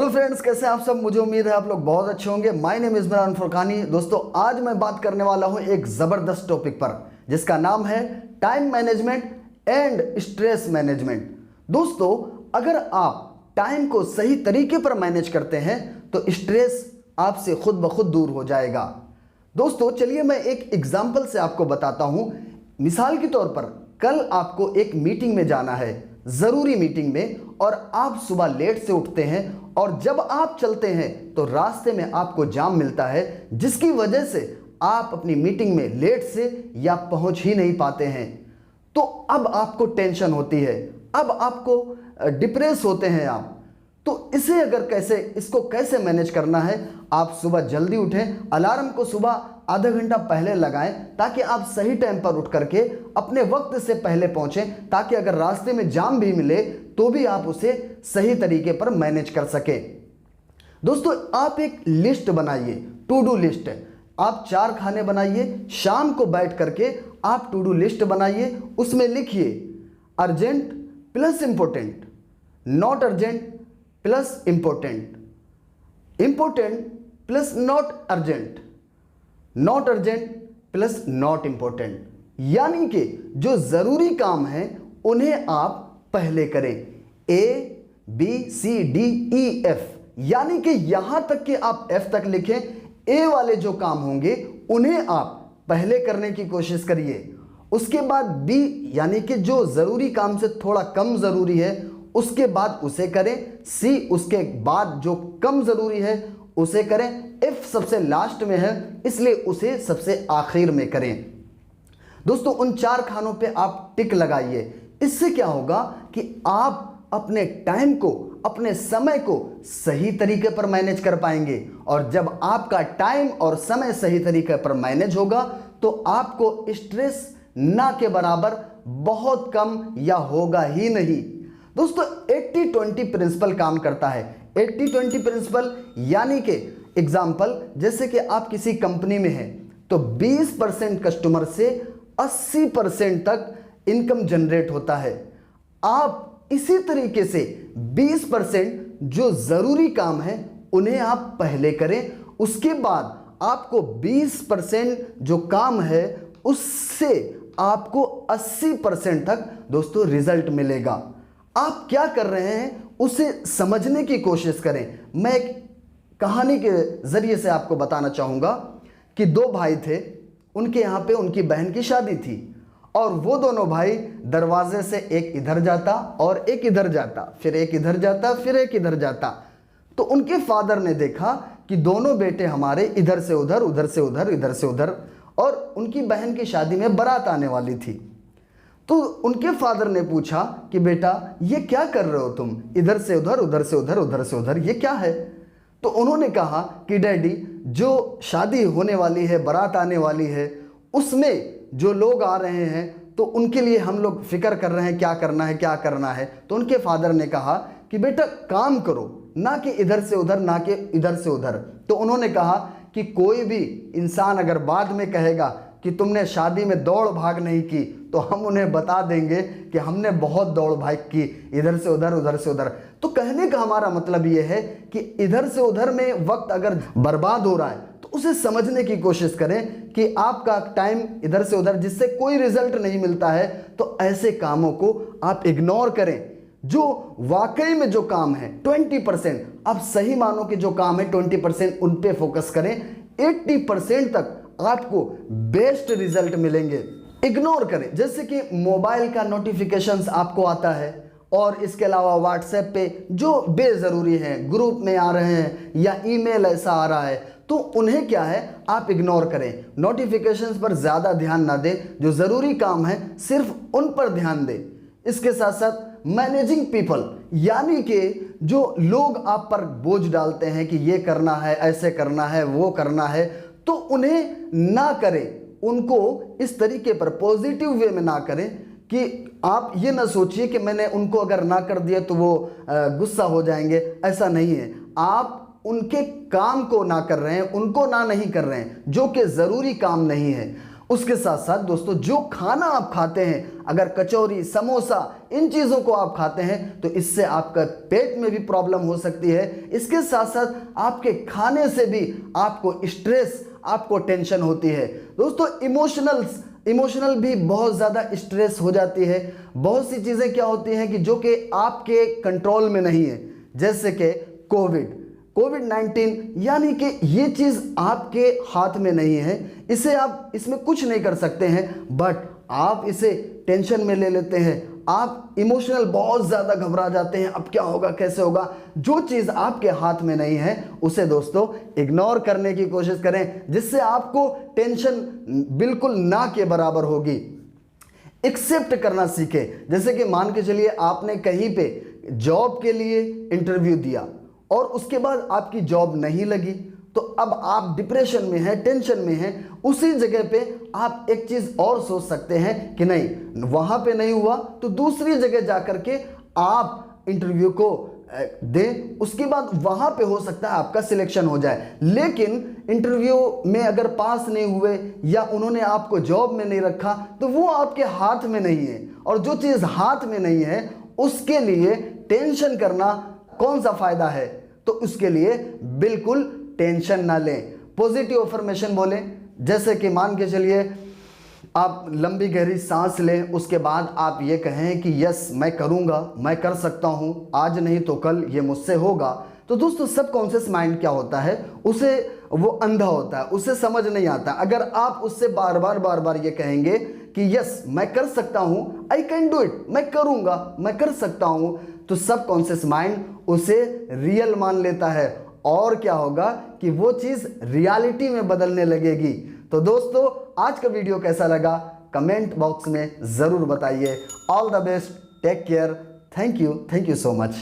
Hello friends, कैसे हैं आप सब। मुझे उम्मीद है आप लोग बहुत अच्छे होंगे। My name is Imran Furqani. दोस्तों, आज मैं बात करने वाला हूं एक ज़बरदस्त टॉपिक पर जिसका नाम है time management and stress management. दोस्तों, अगर आप टाइम को सही तरीके पर मैनेज करते हैं तो स्ट्रेस आपसे खुद ब खुद दूर हो जाएगा। दोस्तों, चलिए मैं एक एग्जाम्पल से आपको बताता हूं। मिसाल के तौर पर कल आपको एक मीटिंग में जाना है, ज़रूरी मीटिंग में, और आप सुबह लेट से उठते हैं और जब आप चलते हैं तो रास्ते में आपको जाम मिलता है, जिसकी वजह से आप अपनी मीटिंग में लेट से या पहुंच ही नहीं पाते हैं। तो अब आपको टेंशन होती है, अब आपको डिप्रेस होते हैं आप। तो इसे इसको कैसे मैनेज करना है। आप सुबह जल्दी उठें, अलार्म को सुबह आधा घंटा पहले लगाएं ताकि आप सही टाइम पर उठ करके अपने वक्त से पहले पहुंचें, ताकि अगर रास्ते में जाम भी मिले तो भी आप उसे सही तरीके पर मैनेज कर सकें। दोस्तों, आप एक लिस्ट बनाइए, टू डू लिस्ट। आप 4 खाने बनाइए, शाम को बैठ करके आप टू डू लिस्ट बनाइए। उसमें लिखिए urgent plus important, not urgent plus important, important plus not urgent, not urgent plus not important. यानी कि जो जरूरी काम है उन्हें आप पहले करें। ABCDEF, यानी कि यहां तक कि आप F तक लिखें। ए वाले जो काम होंगे उन्हें आप पहले करने की कोशिश करिए। उसके बाद B, यानी कि जो जरूरी काम से थोड़ा कम जरूरी है, उसके बाद उसे करें। C, उसके बाद जो कम जरूरी है उसे करें। F सबसे लास्ट में है, इसलिए उसे सबसे आखिर में करें। दोस्तों, उन 4 खानों पे आप टिक लगाइए। इससे क्या होगा कि आप अपने टाइम को, अपने समय को सही तरीके पर मैनेज कर पाएंगे। और जब आपका टाइम और समय सही तरीके पर मैनेज होगा तो आपको स्ट्रेस ना के बराबर बहुत कम या होगा ही नहीं। दोस्तों, 80-20 प्रिंसिपल काम करता है। 80-20 प्रिंसिपल यानी कि एग्जाम्पल, जैसे कि आप किसी कंपनी में हैं तो 20% कस्टमर से 80% तक इनकम जनरेट होता है। आप इसी तरीके से 20% जो जरूरी काम है उन्हें आप पहले करें। उसके बाद आपको 20% जो काम है उससे आपको 80% तक दोस्तों रिजल्ट मिलेगा। आप क्या कर रहे हैं उसे समझने की कोशिश करें। मैं एक कहानी के जरिए से आपको बताना चाहूंगा कि 2 भाई थे, उनके यहाँ पे उनकी बहन की शादी थी और वो दोनों भाई दरवाजे से एक इधर जाता और एक इधर जाता, फिर एक इधर जाता, फिर एक इधर जाता। तो उनके फादर ने देखा कि दोनों बेटे हमारे इधर से उधर, उधर से उधर, इधर से उधर, और उनकी बहन की शादी में बारात आने वाली थी। तो उनके फादर ने पूछा कि बेटा, ये क्या कर रहे हो तुम, इधर से उधर, उधर से उधर, उधर से उधर, ये क्या है। तो उन्होंने कहा कि डैडी, जो शादी होने वाली है, बारात आने वाली है, उसमें जो लोग आ रहे हैं तो उनके लिए हम लोग फिक्र कर रहे हैं क्या करना है, क्या करना है। तो उनके फादर ने कहा कि बेटा काम करो, ना कि इधर से उधर, ना कि इधर से उधर। तो उन्होंने कहा कि कोई भी इंसान अगर बाद में कहेगा कि तुमने शादी में दौड़ भाग नहीं की तो हम उन्हें बता देंगे कि हमने बहुत दौड़ भाग की, इधर से उधर, उधर से उधर। तो कहने का हमारा मतलब यह है कि इधर से उधर में वक्त अगर बर्बाद हो रहा है तो उसे समझने की कोशिश करें कि आपका टाइम इधर से उधर जिससे कोई रिजल्ट नहीं मिलता है, तो ऐसे कामों को आप इग्नोर करें। जो वाकई में जो काम है 20%, आप सही मानो कि जो काम है 20% उन पे फोकस करें। 80% तक आपको बेस्ट रिजल्ट मिलेंगे। इग्नोर करें, जैसे कि मोबाइल का नोटिफिकेशंस आपको आता है और इसके अलावा व्हाट्सएप पे जो बेजरूरी हैं, ग्रुप में आ रहे हैं या ईमेल ऐसा आ रहा है, तो उन्हें क्या है आप इग्नोर करें। नोटिफिकेशंस पर ज़्यादा ना दें, जो ज़रूरी काम है सिर्फ उन पर ध्यान दें। इसके साथ साथ मैनेजिंग पीपल, यानी कि जो लोग आप पर बोझ डालते हैं कि ये करना है, ऐसे करना है, वो करना है, तो उन्हें ना करें। उनको इस तरीके पर पॉजिटिव वे में ना करें कि आप ये ना सोचिए कि मैंने उनको अगर ना कर दिया तो वो गुस्सा हो जाएंगे। ऐसा नहीं है। आप उनके काम को ना कर रहे हैं, उनको ना नहीं कर रहे हैं जो कि ज़रूरी काम नहीं है। उसके साथ साथ दोस्तों जो खाना आप खाते हैं, अगर कचौरी, समोसा, इन चीज़ों को आप खाते हैं तो इससे आपका पेट में भी प्रॉब्लम हो सकती है। इसके साथ साथ आपके खाने से भी आपको स्ट्रेस, आपको टेंशन होती है। दोस्तों इमोशनल भी बहुत ज़्यादा स्ट्रेस हो जाती है। बहुत सी चीज़ें क्या होती हैं कि जो कि आपके कंट्रोल में नहीं है, जैसे कि कोविड-19, यानी कि ये चीज़ आपके हाथ में नहीं है, इसे आप इसमें कुछ नहीं कर सकते हैं, बट आप इसे टेंशन में ले लेते हैं, आप इमोशनल बहुत ज़्यादा घबरा जाते हैं, अब क्या होगा, कैसे होगा। जो चीज़ आपके हाथ में नहीं है उसे दोस्तों इग्नोर करने की कोशिश करें, जिससे आपको टेंशन बिल्कुल ना के बराबर होगी। एक्सेप्ट करना सीखें। जैसे कि मान के चलिए आपने कहीं पे जॉब के लिए इंटरव्यू दिया और उसके बाद आपकी जॉब नहीं लगी, तो अब आप डिप्रेशन में हैं, टेंशन में हैं। उसी जगह पे आप एक चीज़ और सोच सकते हैं कि नहीं, वहाँ पे नहीं हुआ तो दूसरी जगह जा कर के आप इंटरव्यू को दें, उसके बाद वहाँ पे हो सकता है आपका सिलेक्शन हो जाए। लेकिन इंटरव्यू में अगर पास नहीं हुए या उन्होंने आपको जॉब में नहीं रखा तो वो आपके हाथ में नहीं है, और जो चीज़ हाथ में नहीं है उसके लिए टेंशन करना कौन सा फायदा है। तो उसके लिए बिल्कुल टेंशन ना लें, पॉजिटिव अफर्मेशन बोलें। जैसे कि मान के चलिए आप लंबी गहरी सांस लें, उसके बाद आप ये कहें कि यस मैं करूँगा, मैं कर सकता हूँ, आज नहीं तो कल ये मुझसे होगा। तो दोस्तों सबकॉन्शियस माइंड क्या होता है, उसे वो अंधा होता है, उसे समझ नहीं आता। अगर आप उससे बार बार ये कहेंगे कि यस मैं कर सकता हूँ, आई कैन डू इट, मैं करूँगा, मैं कर सकता हूँ, तो सबकॉन्शियस माइंड उसे रियल मान लेता है, और क्या होगा कि वो चीज़ रियलिटी में बदलने लगेगी। तो दोस्तों आज का वीडियो कैसा लगा कमेंट बॉक्स में ज़रूर बताइए। All the best, take care, thank you so much.